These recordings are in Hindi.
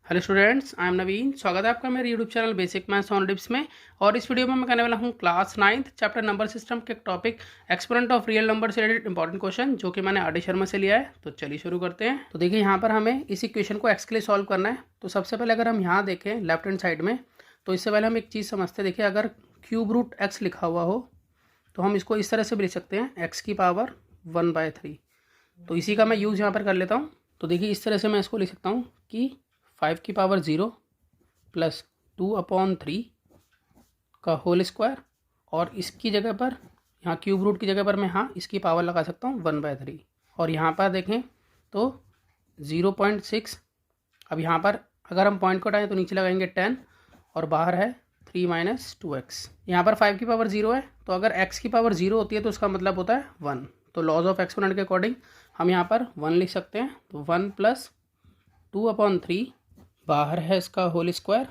Hello students, I am Naveen. स्वागत है आपका मेरे YouTube channel basic maths on tips में। और इस वीडियो में मैं करने वाला हूं class 9th chapter number system के topic exponent of real number से रिलेटेड इंपॉर्टेंट क्वेश्चन, जो कि मैंने आर डी शर्मा से लिया है। तो चलिए शुरू करते हैं। तो देखिए, यहाँ पर हमें इस इक्वेशन को एक्स के लिए सॉल्व करना है। तो सबसे पहले अगर हम यहाँ देखें लेफ्ट हैंड साइड में, तो इससे पहले हम एक चीज़ समझते हैं। देखिए, अगर क्यूब रूट एक्स लिखा हुआ हो तो हम इसको इस तरह से भी लिख सकते हैं, एक्स की पावर 1/3। तो इसी का मैं यूज़ यहाँ पर कर लेता हूँ। तो देखिए, इस तरह से मैं इसको लिख सकता हूँ कि 5 की पावर 0 प्लस 2/3 का होल स्क्वायर, और इसकी जगह पर, यहाँ क्यूब रूट की जगह पर मैं इसकी पावर लगा सकता हूँ 1/3। और यहाँ पर देखें तो 0.6। अब यहाँ पर अगर हम पॉइंट को हटाएं तो नीचे लगाएंगे 10 और बाहर है 3 - 2x। यहाँ पर 5 की पावर 0 है, तो अगर x की पावर 0 होती है तो उसका मतलब होता है 1। तो लॉज ऑफ एक्सपोनेंट के अकॉर्डिंग हम यहाँ पर 1 लिख सकते हैं। तो 1 प्लस 2/3, बाहर है इसका होल स्क्वायर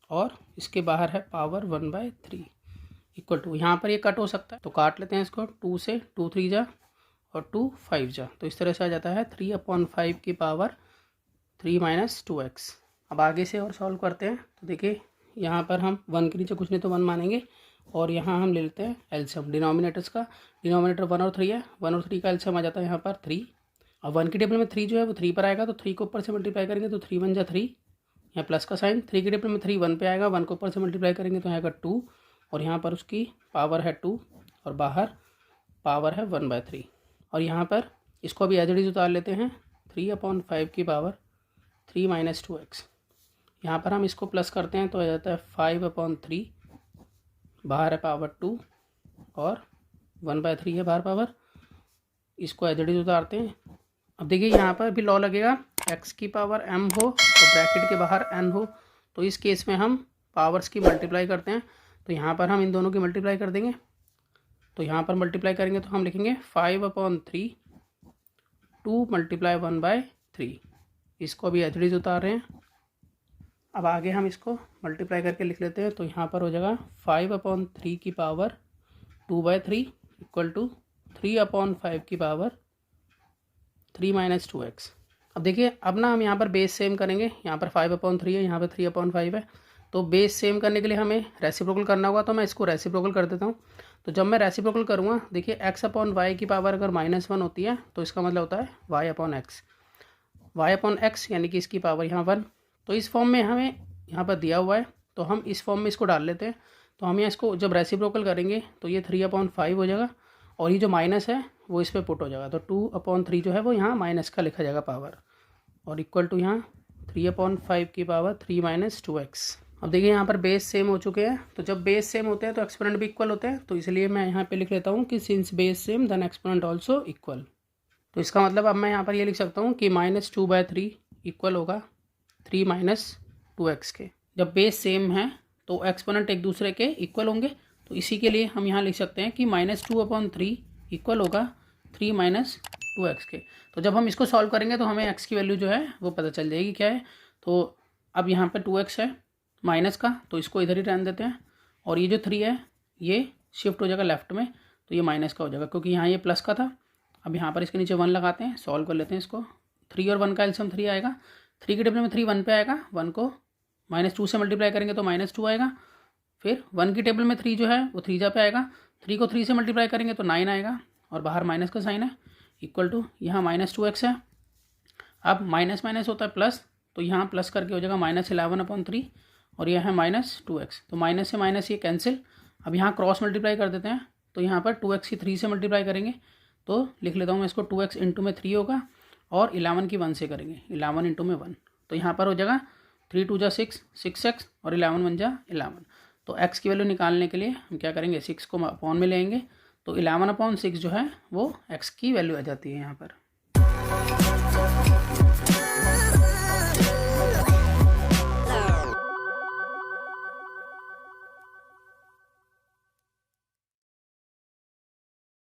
और इसके बाहर है पावर 1/3 इक्वल टू, यहाँ पर ये कट हो सकता है तो काट लेते हैं इसको। 2 से 2 3 जा और 2 5 जा, तो इस तरह से आ जाता है 3/5 की पावर 3 - 2x। अब आगे से और सॉल्व करते हैं। तो देखिए, यहाँ पर हम 1 के नीचे कुछ नहीं तो 1 मानेंगे, और यहाँ हम ले लेते हैं एलसीएम डिनोमिनेटर्स का। डिनोमिनेटर 1 और 3 है, 1 और 3 का एलसीएम आ जाता है यहाँ पर 3। अब 1 की टेबल में 3 जो है वो 3 पर आएगा, तो 3 को ऊपर से मल्टीप्लाई करेंगे तो 3 1 जा 3, यहाँ प्लस का साइन। 3 की टेबल में 3 1 पे आएगा, 1 को ऊपर से मल्टीप्लाई करेंगे तो यहाँ का 2, और यहाँ पर उसकी पावर है 2 और बाहर पावर है 1/3। और यहाँ पर इसको अभी एज इट इज उतार लेते हैं, 3/5 की पावर 3 - 2x। यहाँ पर हम इसको प्लस करते हैं तो आ जाता है 5/3, बाहर है पावर 2 और 1/3 है बाहर पावर। इसको एज इट इज उतारते हैं। अब देखिए, यहाँ पर भी लॉ लगेगा, x की पावर m हो तो ब्रैकेट के बाहर n हो। तो इस केस में हम पावर्स की मल्टीप्लाई करते हैं, तो यहाँ पर हम इन दोनों की मल्टीप्लाई कर देंगे। तो यहाँ पर मल्टीप्लाई करेंगे तो हम लिखेंगे 5/3 2 × 1/3। इसको अभी एच डी उतार रहे हैं। अब आगे हम इसको मल्टीप्लाई करके लिख लेते हैं। तो यहाँ पर हो जाएगा 5/3 की पावर 2/3 इक्वल टू 3/5 की पावर 3 - 2x। अब देखिए, अब ना हम यहाँ पर बेस सेम करेंगे। यहाँ पर 5/3 है, यहाँ पर 3/5 है। तो बेस सेम करने के लिए हमें रेसिप्रोकल करना होगा, तो मैं इसको रेसिप्रोकल कर देता हूँ। तो जब मैं रेसिप्रोकल करूँगा, देखिए x/y की पावर अगर -1 होती है तो इसका मतलब होता है y/x। y/x यानी कि इसकी पावर यहाँ 1। तो इस फॉर्म में हमें यहाँ पर दिया हुआ है, तो हम इस फॉर्म में इसको डाल लेते हैं। तो हम यहाँ इसको जब रेसिप्रोकल करेंगे तो ये 3/5 हो जाएगा, और ये जो माइनस है वो इस पर पुट हो जाएगा। तो 2/3 जो है वो यहाँ माइनस का लिखा जाएगा पावर, और इक्वल टू यहाँ 3/5 की पावर 3 - 2x। अब देखिए, यहाँ पर बेस सेम हो चुके हैं। तो जब बेस सेम होते हैं तो एक्सपोनेंट भी इक्वल होते हैं। तो इसलिए मैं यहाँ पे लिख लेता हूँ कि since base same then exponent also equal. तो इसका मतलब अब मैं यहाँ पर ये लिख सकता हूँ कि -2/3 इक्वल होगा 3 - 2x के। जब बेस सेम है तो एक्सपोनेंट एक दूसरे के इक्वल होंगे, तो इसी के लिए हम यहाँ लिख सकते हैं कि -2/3 इक्वल होगा 3 - 2x के। तो जब हम इसको सॉल्व करेंगे तो हमें x की वैल्यू जो है वो पता चल जाएगी क्या है। तो अब यहाँ पर 2x है माइनस का, तो इसको इधर ही रहने देते हैं, और ये जो 3 है ये शिफ्ट हो जाएगा लेफ्ट में, तो ये माइनस का हो जाएगा क्योंकि यहाँ ये प्लस का था। अब यहाँ पर इसके नीचे 1 लगाते हैं, सॉल्व कर लेते हैं इसको। 3 और 1 का एलसीएम 3 आएगा। 3 के टेबल में 3 1 पे आएगा, 1 को -2 से मल्टीप्लाई करेंगे तो -2 आएगा। फिर 1 की टेबल में 3 जो है वो 3 जा पे आएगा, 3 को 3 से मल्टीप्लाई करेंगे तो 9 आएगा, और बाहर माइनस का साइन है, इक्वल टू यहाँ -2x है। अब माइनस माइनस होता है प्लस, तो यहाँ प्लस करके हो जाएगा -11/3, और यह है -2x। तो माइनस से माइनस ये कैंसिल। अब यहाँ क्रॉस मल्टीप्लाई कर देते हैं, तो यहाँ पर 2x की 3 से मल्टीप्लाई करेंगे तो लिख लेता हूँ मैं इसको, 2x इंटू में 3 होगा, और 11 की 1 से करेंगे, 11 इंटू में 1। तो यहाँ पर हो जाएगा 3 2 जा 6 6x, और 11 1 जा 11। तो x की वैल्यू निकालने के लिए हम क्या करेंगे, 6 को अपॉन में लेंगे, तो 11/6 जो है वो x की वैल्यू आ जाती है यहाँ पर।